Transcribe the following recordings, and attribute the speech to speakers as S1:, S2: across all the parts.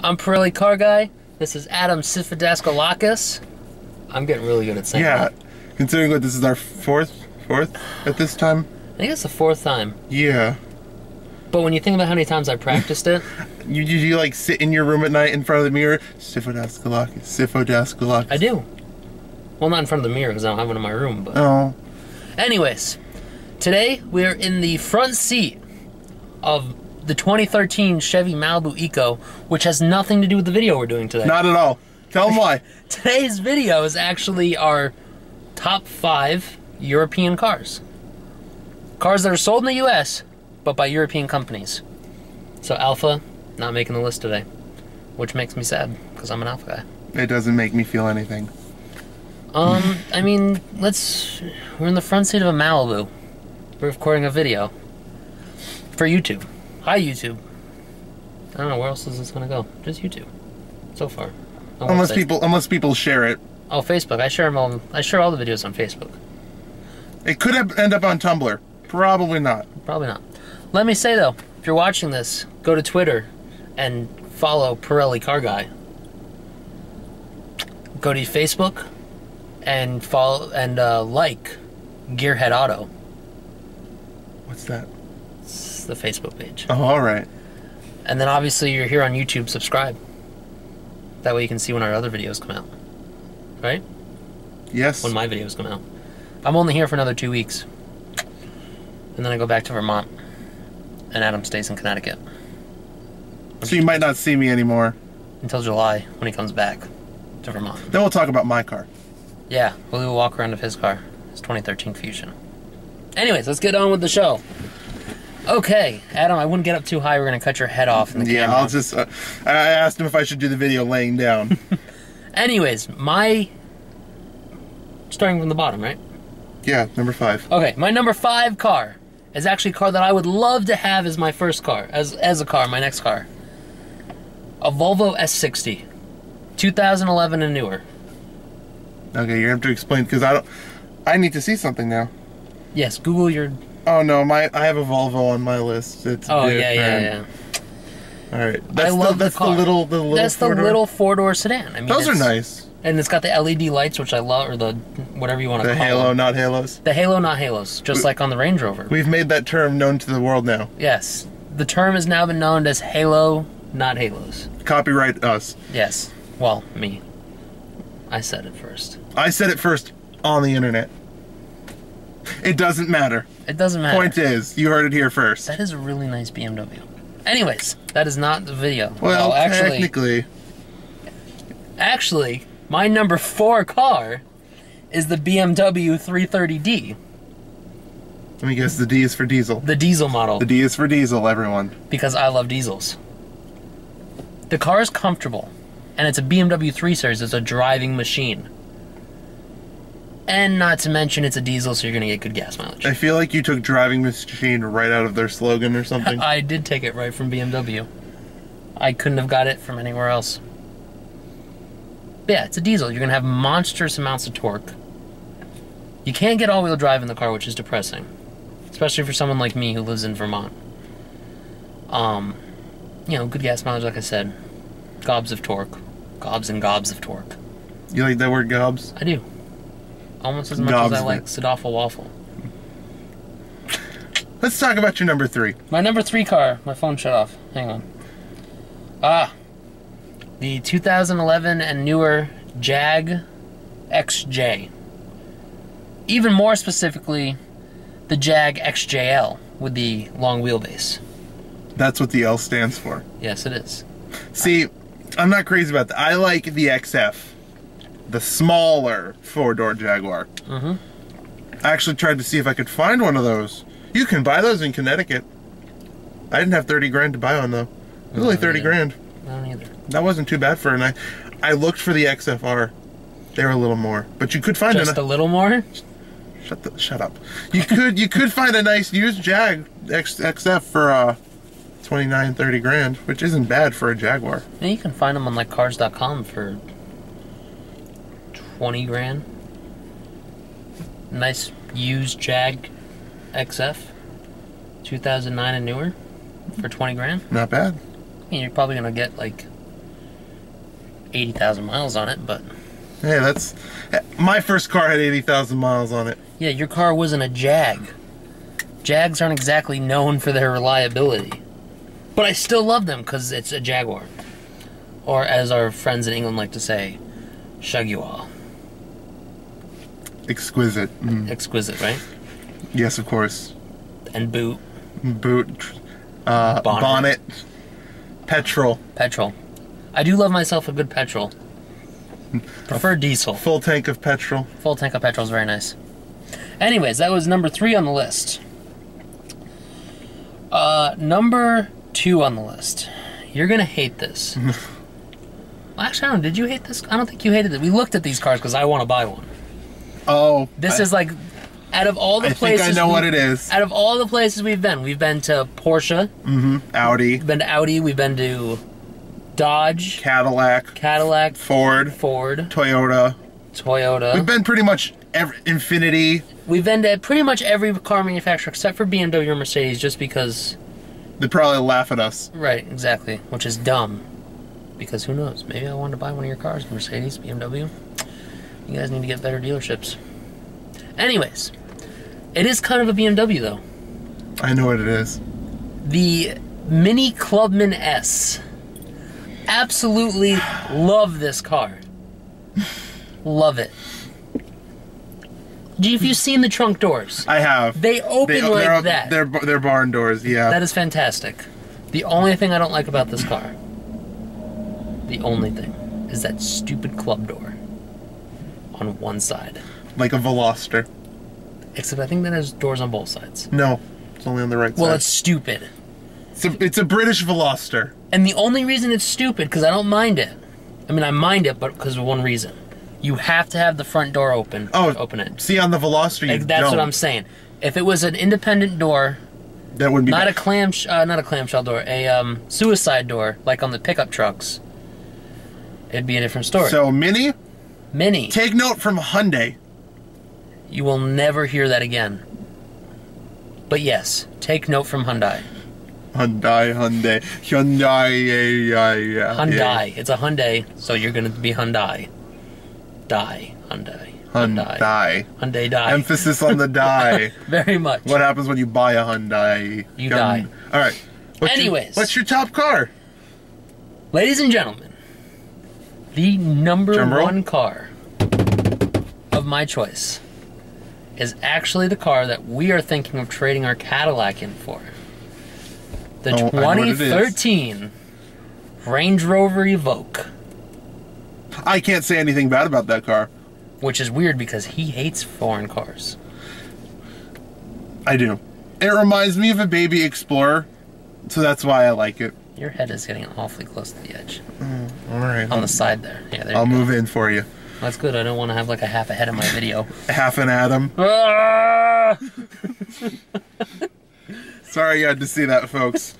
S1: I'm PirelliCarGuy. This is Adam Sidoffle. I'm getting really good at saying that.
S2: Considering that this is our fourth at this time.
S1: I think it's the fourth time.
S2: Yeah.
S1: But when you think about how many times I practiced it...
S2: you like sit in your room at night in front of the mirror? Sidoffle.
S1: I do. Well, not in front of the mirror because I don't have one in my room, but...
S2: Oh.
S1: Anyways, today we are in the front seat of the 2013 Chevy Malibu Eco, which has nothing to do with the video we're doing today.
S2: Not at all. Tell them why.
S1: Today's video is actually our top 5 European cars. Cars that are sold in the US, but by European companies. So Alpha, not making the list today, which makes me sad, because I'm an Alpha guy.
S2: It doesn't make me feel anything.
S1: I mean, we're in the front seat of a Malibu. We're recording a video for YouTube. Hi, YouTube. I don't know, where else is this gonna go? Just YouTube, so far.
S2: Unless people share it.
S1: Oh, Facebook. I share them all. I share all the videos on Facebook.
S2: It could end up on Tumblr. Probably not.
S1: Probably not. Let me say though, if you're watching this, go to Twitter and follow PirelliCarGuy. Go to Facebook and follow and like Gearhead Auto.
S2: What's that?
S1: It's the Facebook page.
S2: Oh, all right.
S1: And then obviously you're here on YouTube. Subscribe. That way you can see when our other videos come out. Right?
S2: Yes.
S1: When my videos come out. I'm only here for another 2 weeks. And then I go back to Vermont. And Adam stays in Connecticut.
S2: So you might not see me anymore.
S1: Until July, when he comes back to Vermont.
S2: Then we'll talk about my car.
S1: Yeah, we'll walk around of his car. His 2013 Fusion. Anyways, let's get on with the show. Okay, Adam, I wouldn't get up too high. We're going to cut your head off in the camera.
S2: Yeah, I'll just... I asked him if I should do the video laying down.
S1: Anyways, starting from the bottom, right?
S2: Yeah, number 5.
S1: Okay, my number 5 car is actually a car that I would love to have as my first car, as a car, my next car. A Volvo S60. 2011 and newer.
S2: Okay, you're going to have to explain, because I need to see something now.
S1: Yes, Google your...
S2: Oh no, I have a Volvo on my list. It's different.
S1: Yeah.
S2: All right,
S1: I love
S2: the little
S1: That's the little 4-door sedan. I mean,
S2: those are nice.
S1: And it's got the LED lights, which I love, or the whatever you want to call them.
S2: The halo, not halos.
S1: The halo, not halos, just like on the Range Rover.
S2: We've made that term known to the world now.
S1: Yes, the term has now been known as halo, not halos.
S2: Copyright us.
S1: Yes, well, me. I said it first.
S2: I said it first on the internet. It doesn't matter.
S1: It doesn't matter.
S2: Point is, you heard it here first.
S1: That is a really nice BMW. Anyways, that is not the video.
S2: Well,
S1: actually, my number 4 car is the BMW 330D.
S2: Let me guess, the D is for diesel.
S1: The diesel model.
S2: The D is for diesel, everyone.
S1: Because I love diesels. The car is comfortable, and it's a BMW 3 Series. It's a driving machine. And not to mention, it's a diesel, so you're going to get good gas mileage.
S2: I feel like you took driving machine right out of their slogan or something.
S1: I did take it right from BMW. I couldn't have got it from anywhere else. But yeah, it's a diesel. You're going to have monstrous amounts of torque. You can't get all-wheel drive in the car, which is depressing. Especially for someone like me who lives in Vermont. You know, good gas mileage, like I said. Gobs of torque. Gobs and gobs of torque.
S2: You like that word, gobs?
S1: I do. Almost as much as I like Sidoffle Waffle.
S2: Let's talk about your number 3.
S1: My number 3 car. My phone shut off. Hang on. The 2011 and newer Jag XJ. Even more specifically, the Jag XJL with the long wheelbase.
S2: That's what the L stands for.
S1: Yes, it is.
S2: See, I'm not crazy about that. I like the XF. The smaller 4-door Jaguar. I actually tried to see if I could find one of those. You can buy those in Connecticut. I didn't have 30 grand to buy one though. It was only 30 grand.
S1: I don't either.
S2: That wasn't too bad for an I looked for the XFR. They were a little more, but you could find
S1: just a little more.
S2: Shut up. You could find a nice used Jag XF for 29, 30 grand, which isn't bad for a Jaguar.
S1: Yeah, you can find them on like cars.com for 20 grand. Nice used Jag XF 2009 and newer for 20 grand.
S2: Not bad.
S1: I mean, you're probably gonna get like 80,000 miles on it, but...
S2: Hey, that's... My first car had 80,000 miles on it.
S1: Yeah, your car wasn't a Jag. Jags aren't exactly known for their reliability. But I still love them because it's a Jaguar. Or as our friends in England like to say, Jaguar.
S2: Exquisite.
S1: Exquisite, right?
S2: Yes, of course.
S1: And boot.
S2: Boot. Bonnet. Petrol.
S1: Petrol. I do love myself a good petrol. Prefer diesel.
S2: Full tank of petrol.
S1: Full tank of petrol is very nice. Anyways, that was number 3 on the list. Number 2 on the list. You're gonna hate this. Well, actually, I don't know. Did you hate this? I don't think you hated it. We looked at these cars because I want to buy one.
S2: Oh.
S1: This is like, out of all the places...
S2: I think I know what it is.
S1: Out of all the places we've been to Porsche.
S2: Audi.
S1: We've been to Audi. We've been to Dodge.
S2: Cadillac. Ford. Toyota. We've been pretty much Infiniti.
S1: We've been to pretty much every car manufacturer except for BMW or Mercedes, just because...
S2: They'd probably laugh at us.
S1: Right, exactly. Which is dumb. Because who knows? Maybe I wanted to buy one of your cars. Mercedes, BMW. You guys need to get better dealerships. Anyways. It is kind of a BMW, though.
S2: I know what it is.
S1: The Mini Clubman S. Absolutely love this car. Love it. Have you seen the trunk doors?
S2: I have.
S1: They open like that.
S2: They're barn doors, yeah.
S1: That is fantastic. The only thing I don't like about this car, the only thing, is that stupid club door on one side.
S2: Like a Veloster.
S1: Except I think that has doors on both sides.
S2: No, it's only on the right side.
S1: Well, it's stupid.
S2: It's a British Veloster.
S1: And the only reason it's stupid, because I don't mind it. I mean, I mind it, but because of one reason. You have to have the front door open to open it.
S2: See, on the Veloster, you
S1: That's
S2: don't.
S1: what I'm saying. If it was an independent door,
S2: that would be
S1: not a clamshell door, a suicide door, like on the pickup trucks, it'd be a different story.
S2: So, Mini?
S1: Mini.
S2: Take note from Hyundai.
S1: You will never hear that again. But yes, take note from Hyundai.
S2: Hyundai.
S1: Hyundai. It's a Hyundai, so you're going to be Hyundai. Hyundai. Die.
S2: Emphasis on the die.
S1: Very much.
S2: What happens when you buy a Hyundai?
S1: You die.
S2: All right. What's your top car?
S1: Ladies and gentlemen, the number 1 car of my choice is actually the car that we are thinking of trading our Cadillac in for. The 2013 Range Rover Evoque.
S2: I can't say anything bad about that car.
S1: Which is weird because he hates foreign cars.
S2: I do. It reminds me of a baby Explorer, so that's why I like it.
S1: Your head is getting awfully close to the edge.
S2: All right.
S1: On the side there. Yeah, there
S2: I'll move in for you.
S1: That's good. I don't want to have like a half a head in my video.
S2: Half an Adam.
S1: Ah!
S2: Sorry you had to see that, folks.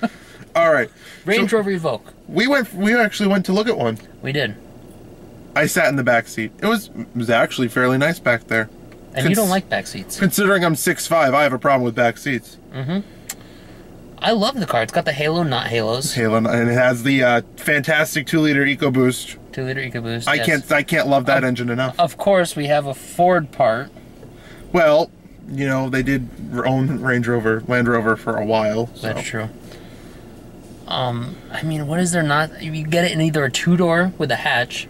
S2: All right.
S1: Range Rover Evoque.
S2: We actually went to look at one.
S1: We did.
S2: I sat in the back seat. It was actually fairly nice back there.
S1: And you don't like back seats.
S2: Considering I'm 6'5", I have a problem with back seats.
S1: I love the car. It's got the halo, not halos.
S2: Halo, and it has the fantastic 2-liter EcoBoost.
S1: 2-liter EcoBoost.
S2: I can't love that engine enough.
S1: Of course, we have a Ford part.
S2: Well, you know, they did own Land Rover for a while. So.
S1: That's true. I mean, what is there not? You get it in either a 2-door with a hatch,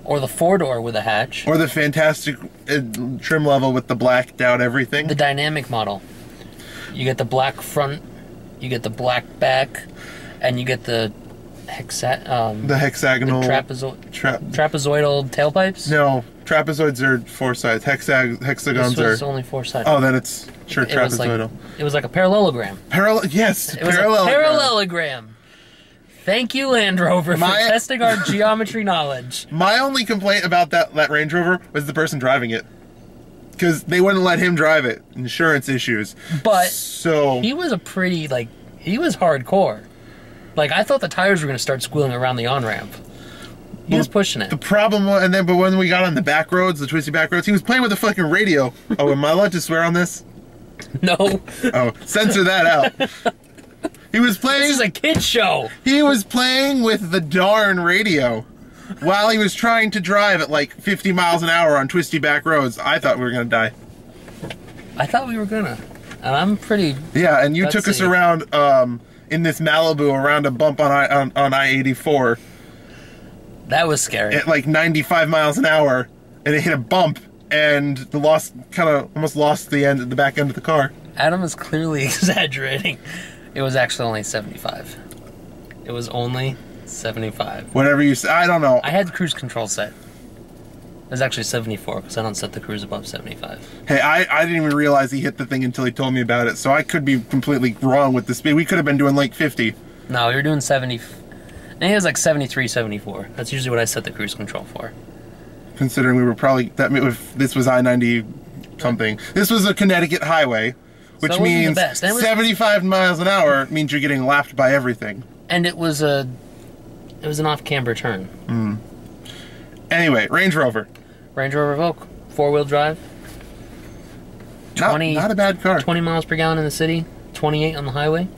S1: or the 4-door with a hatch.
S2: Or the fantastic trim level with the blacked out everything.
S1: The dynamic model. You get the black front, you get the black back, and you get the
S2: hexagonal...
S1: The trapezoidal tailpipes?
S2: No, trapezoids are 4 sides. Hexagons
S1: this was only 4 sides.
S2: Oh, then it's trapezoidal.
S1: It was like a parallelogram.
S2: Yes,
S1: it was a parallelogram. Thank you, Land Rover, for testing our geometry knowledge.
S2: My only complaint about that Range Rover was the person driving it. Because they wouldn't let him drive it. Insurance issues.
S1: But he was he was hardcore. Like, I thought the tires were going to start squealing around the on-ramp. He was pushing it.
S2: The problem was, but when we got on the back roads, the twisty back roads, he was playing with the fucking radio. Oh, am I allowed to swear on this?
S1: No.
S2: Oh, censor that out. He was playing...
S1: This is a kid's show.
S2: He was playing with the darn radio. while he was trying to drive at like 50 miles an hour on twisty back roads. I thought we were gonna die.
S1: I thought we were gonna. And I'm pretty...
S2: Yeah, and you took us around in this Malibu around a bump on I-84.
S1: That was scary.
S2: At like 95 miles an hour, and it hit a bump, and almost lost the back end of the car.
S1: Adam is clearly exaggerating. It was actually only 75. It was only 75.
S2: Whatever you say, I don't know.
S1: I had the cruise control set. It was actually 74 because I don't set the cruise above 75.
S2: Hey, I didn't even realize he hit the thing until he told me about it, so I could be completely wrong with the speed. We could have been doing like 50.
S1: No, we were doing 70. And it was like 73, 74. That's usually what I set the cruise control for.
S2: Considering we were probably, if this was I-90 something. This was a Connecticut highway, which
S1: so
S2: means 75 miles an hour means you're getting lapped by everything.
S1: And it was an off-camber turn.
S2: Mm. Anyway, Range Rover.
S1: Range Rover Evoque, 4-wheel drive.
S2: Not a bad car.
S1: 20 miles per gallon in the city, 28 on the highway.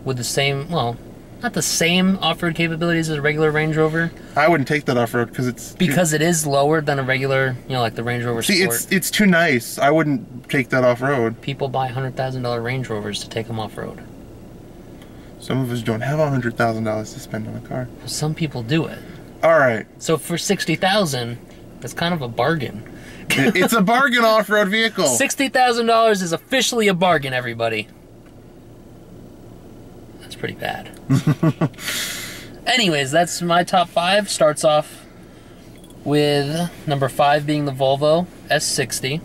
S1: With the same, well, not the same off-road capabilities as a regular Range Rover.
S2: I wouldn't take that off-road because
S1: it is lower than a regular, like the Range Rover Sport.
S2: See, it's too nice. I wouldn't take that off-road.
S1: People buy $100,000 Range Rovers to take them off-road.
S2: Some of us don't have $100,000 to spend on a car.
S1: Well, some people do it.
S2: All right.
S1: So for $60,000, that's kind of a bargain.
S2: It's a bargain off-road vehicle.
S1: $60,000 is officially a bargain, everybody. That's pretty bad. Anyways, that's my top 5. Starts off with number 5 being the Volvo S60.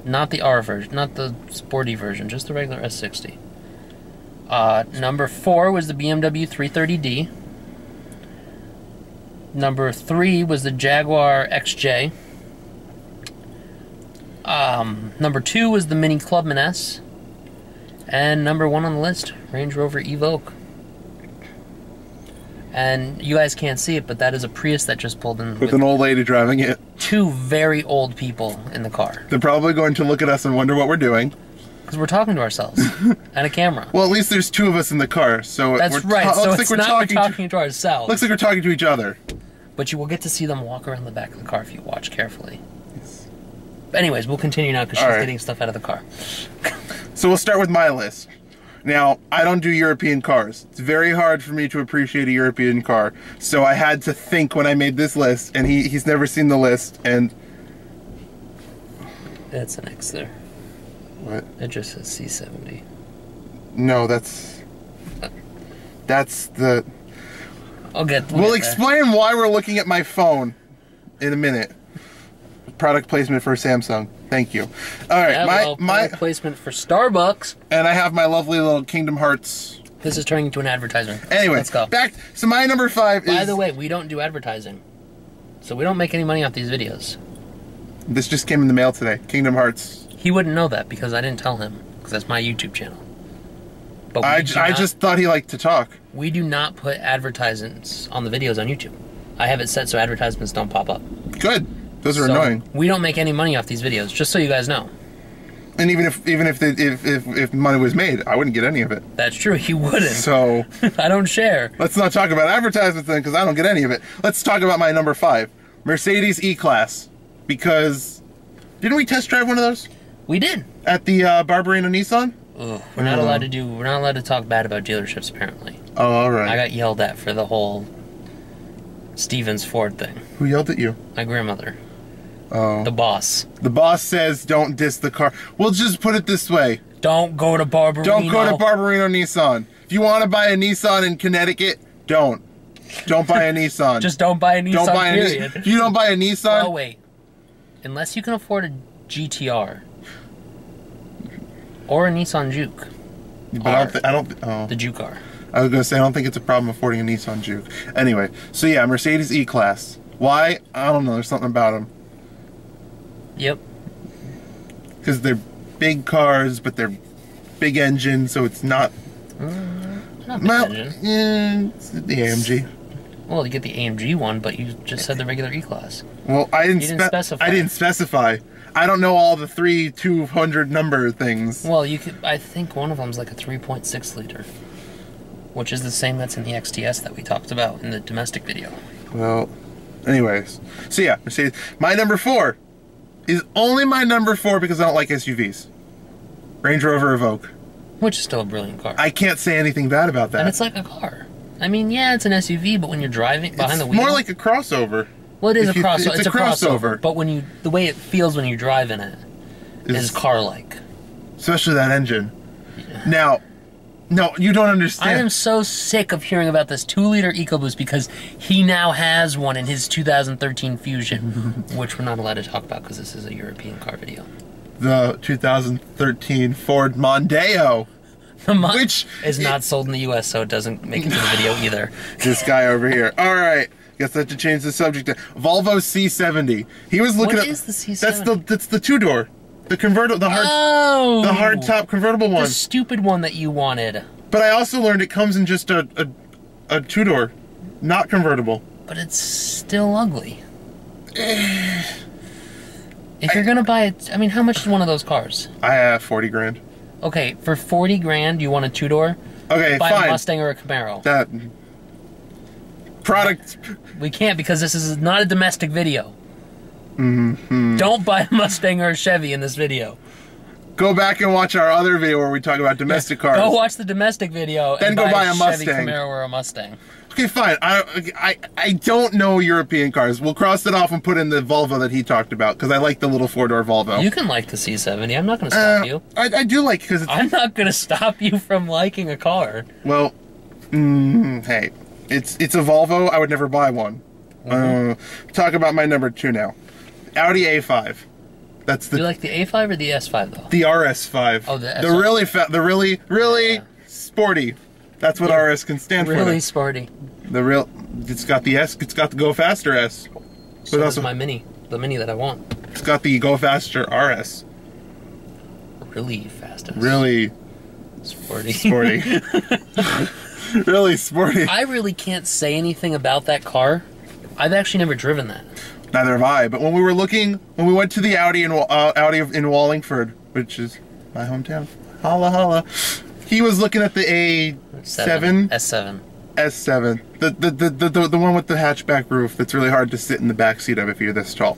S1: Not the R version, not the sporty version, just the regular S60. Number 4 was the BMW 330D. Number 3 was the Jaguar XJ. Number 2 was the Mini Clubman S. And number 1 on the list, Range Rover Evoque. And you guys can't see it, but that is a Prius that just pulled in
S2: with an old lady driving it.
S1: 2 very old people in the car.
S2: They're probably going to look at us and wonder what we're doing.
S1: Because we're talking to ourselves. And a camera.
S2: Well, at least there's 2 of us in the car, so
S1: that's right. So it's not we're talking to ourselves.
S2: Looks like we're talking to each other.
S1: But you will get to see them walk around the back of the car if you watch carefully. Yes. But anyways, we'll continue now because she's getting stuff out of the car.
S2: So we'll start with my list. Now, I don't do European cars. It's very hard for me to appreciate a European car. So I had to think when I made this list, and he's never seen the list, and...
S1: That's an X there.
S2: What?
S1: It just says C70.
S2: No, that's the... We'll explain why we're looking at my phone in a minute. Product placement for Samsung. Thank you. All right,
S1: yeah, my placement for Starbucks.
S2: And I have my lovely little Kingdom Hearts.
S1: This is turning into an advertisement.
S2: Anyway,
S1: let's go.
S2: So my number 5 is...
S1: By the way, we don't do advertising. So we don't make any money off these videos.
S2: This just came in the mail today. Kingdom Hearts.
S1: He wouldn't know that because I didn't tell him. Because that's my YouTube channel. But
S2: I just thought he liked to talk.
S1: We do not put advertisements on the videos on YouTube. I have it set so advertisements don't pop up.
S2: Good. Those are annoying.
S1: We don't make any money off these videos, just so you guys know.
S2: And even if money was made, I wouldn't get any of it.
S1: That's true. You wouldn't.
S2: So
S1: I don't share.
S2: Let's not talk about advertisements then, because I don't get any of it. Let's talk about my number 5, Mercedes E-Class, because didn't we test drive one of those?
S1: We did
S2: at the Barbarino Nissan.
S1: Ugh, we're not allowed to do. We're not allowed to talk bad about dealerships. Apparently.
S2: Oh, all right.
S1: I got yelled at for the whole Stevens Ford thing.
S2: Who yelled at you?
S1: My grandmother.
S2: Oh.
S1: The boss.
S2: The boss says don't diss the car. We'll just put it this way.
S1: Don't go to Barbarino.
S2: Don't go to Barbarino Nissan. If you want to buy a Nissan in Connecticut, don't. Don't buy a Nissan.
S1: Just don't buy a Nissan,
S2: don't buy
S1: period.
S2: If you don't buy a Nissan...
S1: Oh, wait. Unless you can afford a GTR. Or a Nissan Juke.
S2: But I don't... Oh.
S1: The Juke R.
S2: I was going to say, I don't think it's a problem affording a Nissan Juke. Anyway, so yeah, Mercedes E-Class. Why? I don't know. There's something about them.
S1: Yep.
S2: Because they're big cars, but they're big engine, so it's not...
S1: Not big engine.
S2: Yeah, it's the AMG.
S1: Well, you get the AMG one, but you just said the regular E-Class.
S2: Well, I didn't specify. I didn't specify. I don't know all the 200 number things.
S1: Well, you could. I think one of them's like a 3.6 liter. which is the same that's in the XTS that we talked about in the domestic video.
S2: Well, anyways. So yeah, Mercedes. My number 4 is only my number 4 because I don't like SUVs. Range Rover Evoque.
S1: Which is still a brilliant car.
S2: I can't say anything bad about that.
S1: And it's like a car. I mean, yeah, it's an SUV, but when you're driving behind the wheel...
S2: It's more like a crossover.
S1: Well, it is a crossover.
S2: It's a crossover.
S1: But when the way it feels when you drive in it is car-like.
S2: Especially that engine. Yeah. Now, no, you don't understand.
S1: I am so sick of hearing about this 2-liter EcoBoost because he now has one in his 2013 Fusion, which we're not allowed to talk about because this is a European car video.
S2: The 2013 Ford Mondeo. Which
S1: is not sold in the U.S., so it doesn't make it to the video either.
S2: This guy over here. All right. Guess I have to change the subject. Volvo C70. He was looking at...
S1: What is the C70?
S2: That's the 2-door. The convertible, the hard top convertible one.
S1: The stupid one that you wanted.
S2: But I also learned it comes in just a 2-door, not convertible.
S1: But it's still ugly. If you're gonna buy it, I mean, how much is one of those cars?
S2: I have 40 grand.
S1: Okay, for 40 grand, you want a 2-door?
S2: Okay,
S1: buy
S2: fine.
S1: a Mustang or a Camaro.
S2: That product.
S1: We can't because this is not a domestic video. Don't buy a Mustang or a Chevy in this video.
S2: Go back and watch our other video where we talk about domestic cars.
S1: Go watch the domestic video
S2: then
S1: and
S2: go buy a
S1: Chevy
S2: Mustang.
S1: Camaro or a Mustang.
S2: Okay, fine. I don't know European cars. We'll cross it off and put in the Volvo that he talked about because I like the little 4-door Volvo.
S1: You can like the C70. I'm not going to stop you.
S2: I do like because
S1: I'm not going to stop you from liking a car.
S2: Well, hey, it's a Volvo. I would never buy one. Talk about my number 2 now. Audi A5. That's the.
S1: Do you like the A5 or the S5 though?
S2: The RS5.
S1: Oh, the S5.
S2: The really sporty. That's what RS can stand for.
S1: Really sporty.
S2: It's got the S. It's got the Go Faster S.
S1: So that's my Mini. The Mini that I want.
S2: It's got the Go Faster RS.
S1: Really fast S.
S2: Really
S1: sporty.
S2: Sporty. Really sporty.
S1: I really can't say anything about that car. I've actually never driven that.
S2: Neither have I. But when we went to the Audi in Wallingford, which is my hometown, holla holla, he was looking at the A7.
S1: S7.
S2: S7. The one with the hatchback roof that's really hard to sit in the back seat of if you're this tall.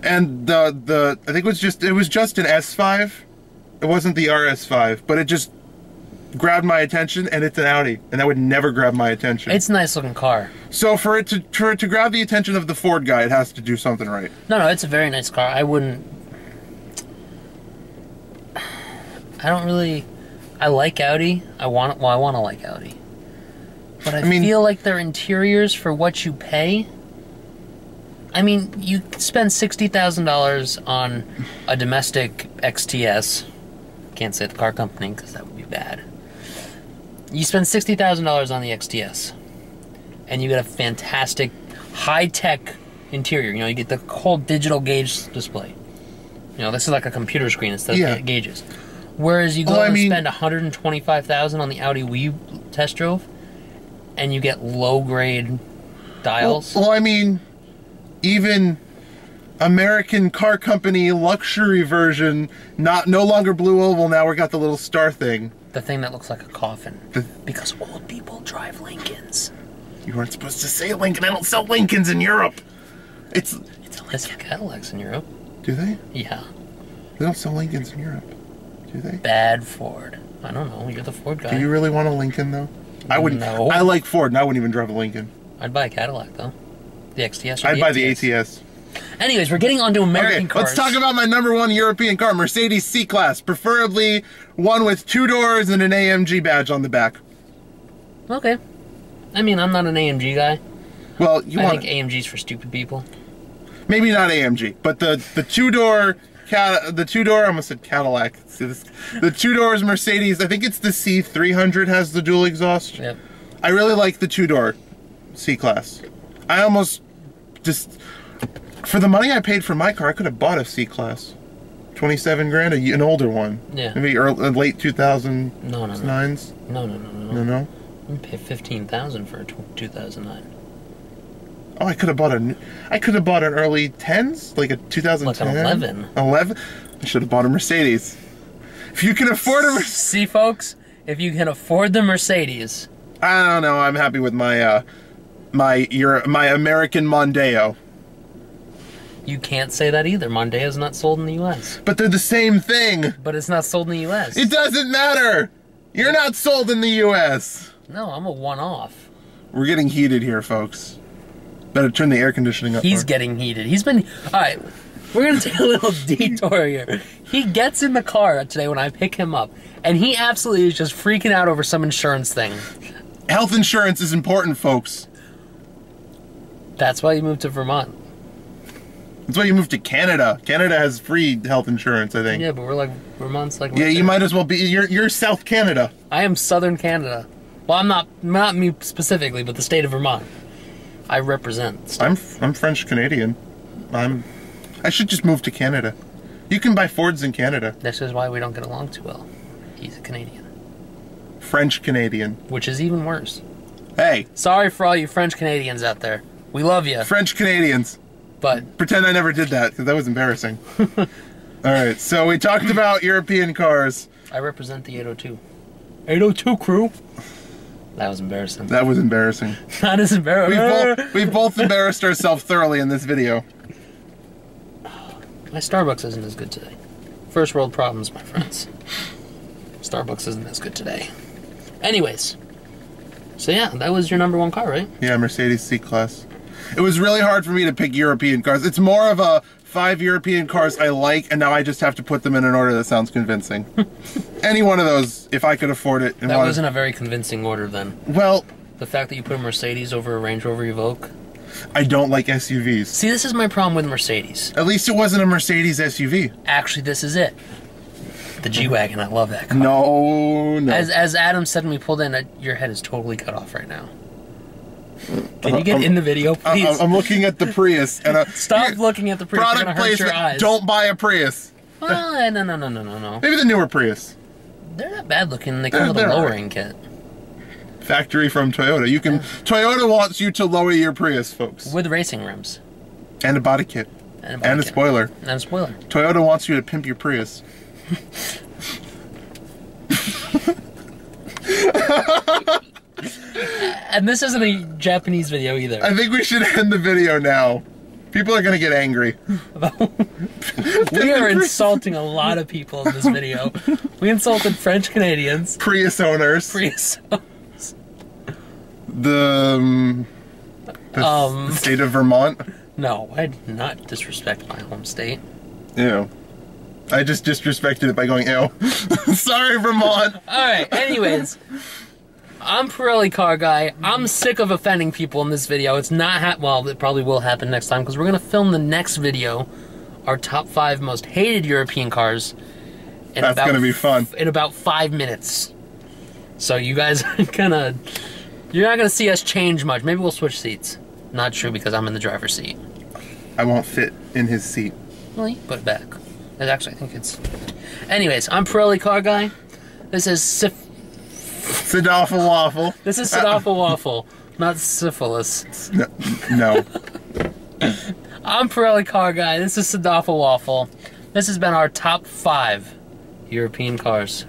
S2: And I think it was just an S5. It wasn't the RS5, but it just grabbed my attention, and it's an Audi, and that would never grab my attention.
S1: It's a nice looking car.
S2: So for it to grab the attention of the Ford guy, it has to do something right.
S1: No, it's a very nice car. I like Audi. I want to like Audi. But I feel like their interiors for what you pay. I mean, you spend $60,000 on a domestic XTS. Can't say the car company because that would be bad. You spend $60,000 on the XTS, and you get a fantastic, high-tech interior. You know, you get the whole digital gauge display. You know, this is like a computer screen instead of gauges. Whereas you go and spend $125,000 on the Audi we test drove, and you get low-grade dials.
S2: Well, I mean, even American car company luxury version, no longer blue oval. Now we got the little star thing.
S1: The thing that looks like a coffin. Because old people drive Lincolns.
S2: You weren't supposed to say Lincoln. I don't sell Lincolns in Europe.
S1: It's less Cadillacs in Europe.
S2: Do they?
S1: Yeah.
S2: They don't sell Lincolns in Europe. Do they?
S1: Bad Ford. I don't know. You're the Ford guy.
S2: Do you really want a Lincoln though? I wouldn't.
S1: No.
S2: I like Ford, and I wouldn't even drive a Lincoln.
S1: I'd buy a Cadillac though. The XTS. Or
S2: I'd buy the ATS.
S1: Anyways, we're getting onto American cars.
S2: Let's talk about my number 1 European car, Mercedes C-Class. Preferably one with 2 doors and an AMG badge on the back.
S1: Okay. I mean, I'm not an AMG guy.
S2: Well,
S1: I think AMG's for stupid people.
S2: Maybe not AMG, but the 2-door, I almost said Cadillac. The 2 doors Mercedes, I think it's the C300 has the dual exhaust.
S1: Yep.
S2: I really like the 2-door C-Class. I almost just... For the money I paid for my car, I could have bought a C-Class. 27 grand, an older one.
S1: Yeah.
S2: Maybe late 2009s. No?
S1: You pay $15,000 for a 2009.
S2: Oh, I could have bought an early 10s, like a 2010.
S1: Like an 11.
S2: 11? I should have bought a Mercedes. If you can afford a Mercedes.
S1: See, folks, if you can afford the Mercedes.
S2: I don't know. I'm happy with my my American Mondeo.
S1: You can't say that either. Mondeo's not sold in the U.S.
S2: But they're the same thing.
S1: But it's not sold in the U.S.
S2: It doesn't matter. You're not sold in the U.S.
S1: No, I'm a one-off.
S2: We're getting heated here, folks. Better turn the air conditioning up.
S1: He's getting heated. He's been... Alright, we're going to take a little detour here. He gets in the car today when I pick him up, and he absolutely is just freaking out over some insurance thing.
S2: Health insurance is important, folks.
S1: That's why you moved to Vermont.
S2: That's why you moved to Canada. Canada has free health insurance, I think.
S1: Yeah, but we're like... Vermont's like...
S2: Yeah, you might as well be... You're South Canada.
S1: I am Southern Canada. Well, I'm not me specifically, but the state of Vermont. I represent.
S2: I'm French Canadian. I should just move to Canada. You can buy Fords in Canada.
S1: This is why we don't get along too well. He's a Canadian.
S2: French Canadian.
S1: Which is even worse.
S2: Hey.
S1: Sorry for all you French Canadians out there. We love you.
S2: French Canadians.
S1: But
S2: pretend I never did that, because that was embarrassing. Alright, so we talked about European cars.
S1: I represent the 802. 802 crew. That was embarrassing.
S2: That was embarrassing.
S1: That is embarrassing.
S2: We've both embarrassed ourselves thoroughly in this video.
S1: My Starbucks isn't as good today. First world problems, my friends. Starbucks isn't as good today. Anyways. So yeah, that was your number one car, right?
S2: Yeah, Mercedes C-Class. It was really hard for me to pick European cars. It's more of a 5 European cars I like, and now I just have to put them in an order that sounds convincing. Any one of those, if I could afford it.
S1: That wasn't a very convincing order then.
S2: Well...
S1: The fact that you put a Mercedes over a Range Rover Evoque.
S2: I don't like SUVs.
S1: See, this is my problem with Mercedes.
S2: At least it wasn't a Mercedes SUV.
S1: Actually, this is it. The G-Wagon, I love that car.
S2: No.
S1: As Adam said when we pulled in, your head is totally cut off right now. Can you get in the video, please?
S2: I'm looking at the Prius. And
S1: Stop looking at the Prius.
S2: Product placement. Your eyes. Don't buy a Prius.
S1: Well, no.
S2: Maybe the newer Prius.
S1: They're not bad looking. They come with a lowering kit.
S2: Factory from Toyota. You can. Toyota wants you to lower your Prius, folks.
S1: With racing rims.
S2: And a body kit. And a spoiler.
S1: And a spoiler.
S2: Toyota wants you to pimp your Prius.
S1: And this isn't a Japanese video either.
S2: I think we should end the video now. People are gonna get angry.
S1: We are insulting a lot of people in this video. We insulted French Canadians.
S2: Prius owners.
S1: Prius owners.
S2: The state of Vermont.
S1: No, I did not disrespect my home state.
S2: Ew. I just disrespected it by going, ew. Sorry, Vermont.
S1: Alright, anyways. I'm Pirelli Car Guy. I'm sick of offending people in this video. It's not well, it probably will happen next time, because we're going to film the next video, our top 5 most hated European cars.
S2: That's going to be fun.
S1: In about 5 minutes. So you guys are gonna... You're not going to see us change much. Maybe we'll switch seats. Not true, because I'm in the driver's seat.
S2: I won't fit in his seat.
S1: Well, you put it back. Actually, I think it's... Anyways, I'm Pirelli Car Guy. This is
S2: Sidoffle Waffle.
S1: This is Sidoffle Waffle, not syphilis.
S2: No.
S1: I'm Pirelli Car Guy. This is Sidoffle Waffle. This has been our top 5 European cars.